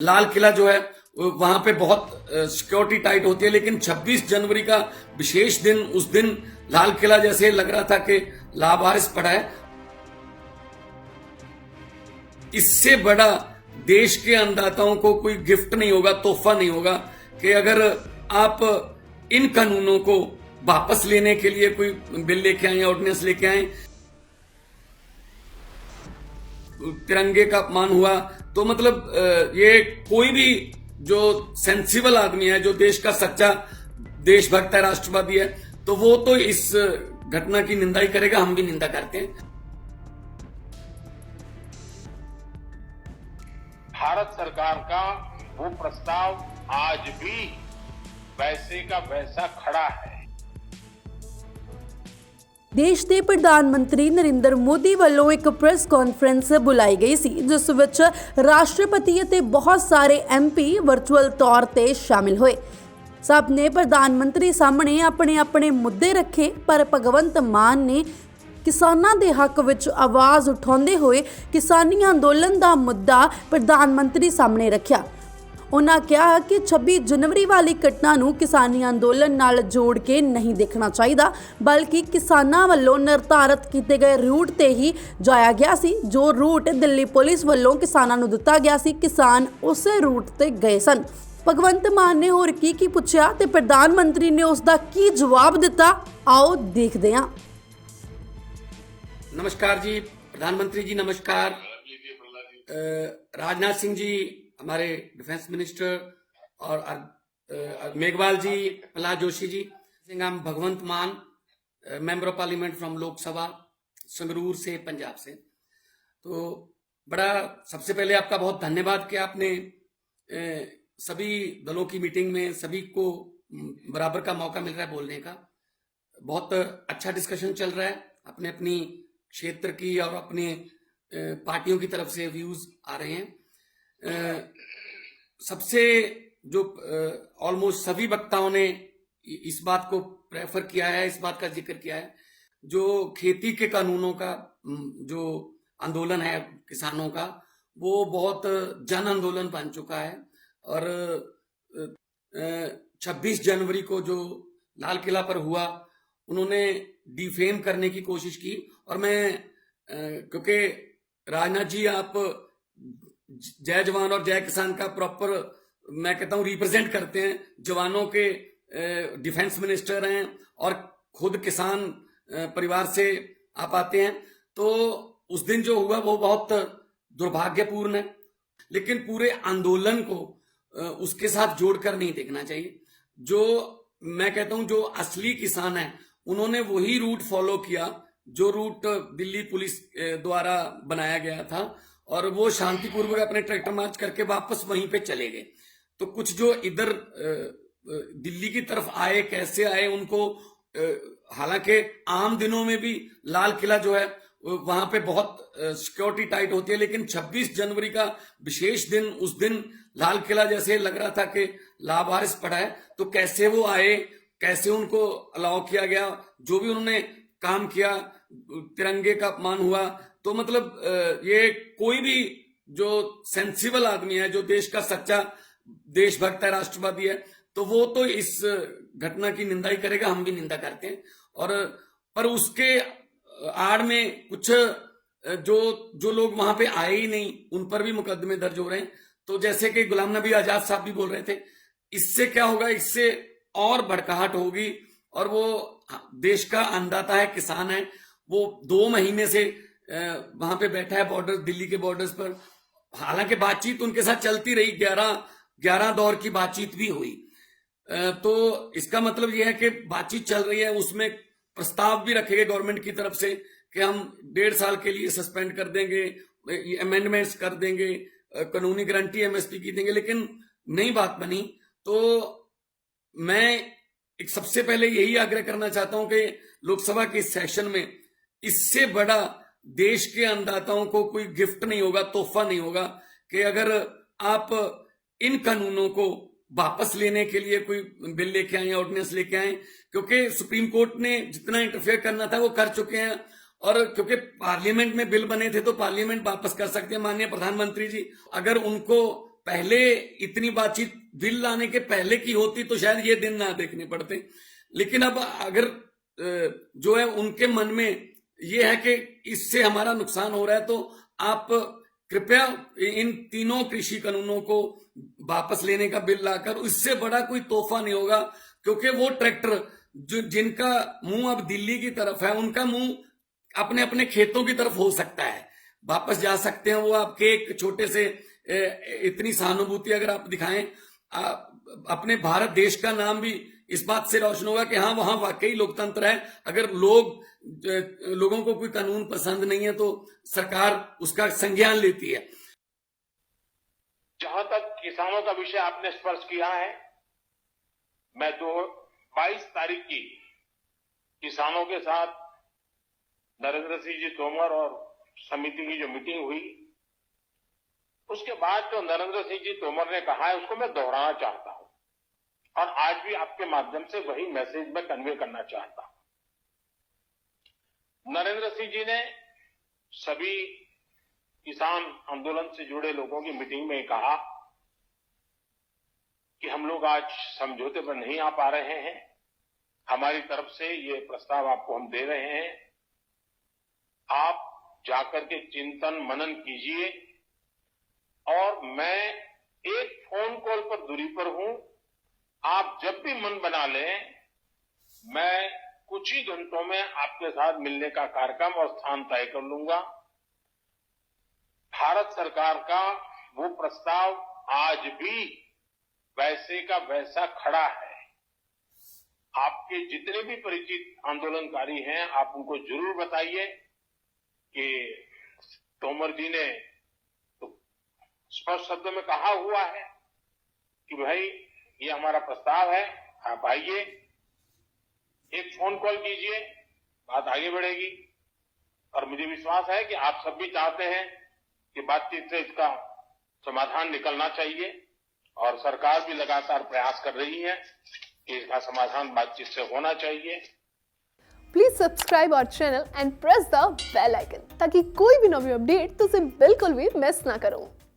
लाल किला जो है वहां पे बहुत सिक्योरिटी टाइट होती है, लेकिन 26 जनवरी का विशेष दिन, उस दिन लाल किला जैसे लग रहा था कि लावारिस पड़ा है। इससे बड़ा देश के अन्नदाताओं को कोई गिफ्ट नहीं होगा, तोहफा नहीं होगा कि अगर आप इन कानूनों को वापस लेने के लिए कोई बिल लेके आए, ऑर्डिनेंस लेके आए। तिरंगे का अपमान हुआ तो मतलब ये कोई भी जो सेंसिबल आदमी है, जो देश का सच्चा देशभक्त है, राष्ट्रवादी है, तो वो तो इस घटना की निंदा ही करेगा। हम भी निंदा करते हैं। भारत सरकार का वो प्रस्ताव आज भी वैसे का वैसा खड़ा है। देश ਦੇ ਪ੍ਰਧਾਨ ਮੰਤਰੀ ਨਰਿੰਦਰ ਮੋਦੀ ਵੱਲੋਂ ਇੱਕ ਪ੍ਰੈਸ ਕਾਨਫਰੰਸ ਬੁਲਾਈ ਗਈ ਸੀ, ਜਿਸ ਵਿੱਚ ਰਾਸ਼ਟਰਪਤੀ ਅਤੇ ਬਹੁਤ ਸਾਰੇ ਐਮਪੀ ਵਰਚੁਅਲ ਤੌਰ ਤੇ ਸ਼ਾਮਿਲ ਹੋਏ। ਸਭ ਨੇ ਪ੍ਰਧਾਨ ਮੰਤਰੀ ਸਾਹਮਣੇ ਆਪਣੇ ਮੁੱਦੇ ਰੱਖੇ, ਪਰ ਭਗਵੰਤ ਮਾਨ ਨੇ ਕਿਸਾਨਾਂ ਦੇ ਹੱਕ ਵਿੱਚ ਆਵਾਜ਼ ਉਠਾਉਂਦੇ ਹੋਏ ਕਿਸਾਨੀ ਅੰਦੋਲਨ ਦਾ ਮੁੱਦਾ ਪ੍ਰਧਾਨ ਮੰਤਰੀ ਸਾਹਮਣੇ ਰੱਖਿਆ। उन्होंने कहा कि 26 जनवरी वाली घटना नूं किसानी अंदोलन नाल जोड़ के नहीं देखना चाहिए, बल्कि किसानां वल्लों निर्धारित किए गए रूट ते ही जाया गया सी। जो रूट दिल्ली पुलिस वल्लों किसानां नूं दिता गया सी, किसान उस रूट ते गए सन। भगवंत मान ने होर की पुछया ते प्रधानमंत्री ने उसका की जवाब दिता, आओ देखते हैं। नमस्कार जी, प्रधानमंत्री जी नमस्कार। राजनाथ सिंह जी हमारे डिफेंस मिनिस्टर, और मेघवाल जी, प्रहलाद जोशी जी, हम भगवंत मान, member of parliament from Lok Sabha Sangrur से, पंजाब से। तो बड़ा सबसे पहले आपका बहुत धन्यवाद कि आपने सभी दलों की मीटिंग में सभी को बराबर का मौका मिल रहा है बोलने का। बहुत अच्छा डिस्कशन चल रहा है। अपने अपनी क्षेत्र की और अपने पार्टियों की तरफ से व्यूज आ रहे हैं। सबसे जो ऑलमोस्ट सभी वक्ताओं ने इस बात को प्रेफर किया है, इस बात का जिक्र किया है, जो खेती के कानूनों का जो आंदोलन है किसानों का, वो बहुत जन आंदोलन बन चुका है। और 26 जनवरी को जो लाल किला पर हुआ, उन्होंने डिफेम करने की कोशिश की। और मैं क्योंकि राजनाथ जी आप जय जवान और जय किसान का प्रॉपर, मैं कहता हूं, रिप्रेजेंट करते हैं। जवानों के डिफेंस मिनिस्टर हैं और खुद किसान परिवार से आप आते हैं, तो उस दिन जो हुआ वो बहुत दुर्भाग्यपूर्ण है। लेकिन पूरे आंदोलन को उसके साथ जोड़कर नहीं देखना चाहिए। जो मैं कहता हूं, जो असली किसान है, उन्होंने वही रूट फॉलो किया जो रूट दिल्ली पुलिस द्वारा बनाया गया था, और वो शांतिपूर्वक अपने ट्रैक्टर मार्च करके वापस वहीं पे चले गए। तो कुछ जो इधर दिल्ली की तरफ आए, कैसे आए उनको, हालांकि आम दिनों में भी लाल किला जो है वहां पे बहुत सिक्योरिटी टाइट होती है, लेकिन 26 जनवरी का विशेष दिन, उस दिन लाल किला जैसे लग रहा था कि लावारिस पड़ा है। तो कैसे वो आए, कैसे उनको अलाउ किया गया, जो भी उन्होंने काम किया, तिरंगे का अपमान हुआ, तो मतलब ये कोई भी जो सेंसिबल आदमी है, जो देश का सच्चा देशभक्त है, राष्ट्रवादी है, तो वो तो इस घटना की निंदा ही करेगा। हम भी निंदा करते हैं। और पर उसके आड़ में कुछ जो लोग वहां पे आए ही नहीं, उन पर भी मुकदमे दर्ज हो रहे हैं। तो जैसे कि गुलाम नबी आजाद साहब भी बोल रहे थे, इससे क्या होगा, इससे और भड़काहट होगी। और वो देश का अन्नदाता है, किसान है, वो 2 महीने से वहां पे बैठा है बॉर्डर, दिल्ली के बॉर्डर्स पर। हालांकि बातचीत उनके साथ चलती रही, 11 दौर की बातचीत भी हुई। तो इसका मतलब यह है कि बातचीत चल रही है, उसमें प्रस्ताव भी रखे गए गवर्नमेंट की तरफ से कि हम 1.5 साल के लिए सस्पेंड कर देंगे, अमेंडमेंट्स कर देंगे, कानूनी गारंटी एमएसपी की देंगे, लेकिन नई बात बनी। तो मैं एक सबसे पहले यही आग्रह करना चाहता हूं कि लोकसभा के सेशन में इससे बड़ा देश के अन्नदाताओं को कोई गिफ्ट नहीं होगा, तोहफा नहीं होगा कि अगर आप इन कानूनों को वापस लेने के लिए कोई बिल लेके आए, ऑर्डिनेंस लेके आए। क्योंकि सुप्रीम कोर्ट ने जितना इंटरफेयर करना था वो कर चुके हैं। और क्योंकि पार्लियामेंट में बिल बने थे तो पार्लियामेंट वापस कर सकते हैं। माननीय प्रधानमंत्री जी, अगर उनको पहले इतनी बातचीत बिल लाने के पहले की होती तो शायद ये दिन ना देखने पड़ते। लेकिन अब अगर जो है उनके मन में ये है कि इससे हमारा नुकसान हो रहा है, तो आप कृपया इन तीनों कृषि कानूनों को वापस लेने का बिल लाकर, इससे बड़ा कोई तोहफा नहीं होगा। क्योंकि वो ट्रैक्टर जिनका मुंह अब दिल्ली की तरफ है, उनका मुंह अपने अपने खेतों की तरफ हो सकता है, वापस जा सकते हैं वो आपके एक छोटे से इतनी सहानुभूति अगर आप दिखाएं, अपने भारत देश का नाम भी इस बात से रोशन होगा कि हाँ, वहां वाकई लोकतंत्र है। अगर लोगों को कोई कानून पसंद नहीं है तो सरकार उसका संज्ञान लेती है। जहां तक किसानों का विषय आपने स्पर्श किया है, मैं 22 तारीख की किसानों के साथ नरेंद्र सिंह जी तोमर और समिति की जो मीटिंग हुई, उसके बाद जो नरेंद्र सिंह जी तोमर ने कहा है उसको मैं दोहराना चाहता हूं, और आज भी आपके माध्यम से वही मैसेज मैं कन्वे करना चाहता हूं। नरेंद्र सिंह जी ने सभी किसान आंदोलन से जुड़े लोगों की मीटिंग में कहा कि हम लोग आज समझौते पर नहीं आ पा रहे हैं, हमारी तरफ से ये प्रस्ताव आपको हम दे रहे हैं, आप जाकर के चिंतन मनन कीजिए, और मैं एक फोन कॉल पर दूरी पर हूं, आप जब भी मन बना लें, मैं कुछ ही घंटों में आपके साथ मिलने का कार्यक्रम और स्थान तय कर लूंगा। भारत सरकार का वो प्रस्ताव आज भी वैसे का वैसा खड़ा है। आपके जितने भी परिचित आंदोलनकारी हैं, आप उनको जरूर बताइए कि तोमर जी ने तो स्पष्ट शब्दों में कहा हुआ है कि भाई ये हमारा प्रस्ताव है, आप आइए, एक फोन कॉल कीजिए, बात आगे बढ़ेगी। और मुझे विश्वास है कि आप सब भी चाहते हैं कि बातचीत से इसका समाधान निकलना चाहिए, और सरकार भी लगातार प्रयास कर रही है कि इसका समाधान बातचीत से होना चाहिए। Please subscribe our channel and press the bell icon ताकि कोई भी नवी अपडेट तुझे बिल्कुल भी मिस ना करो।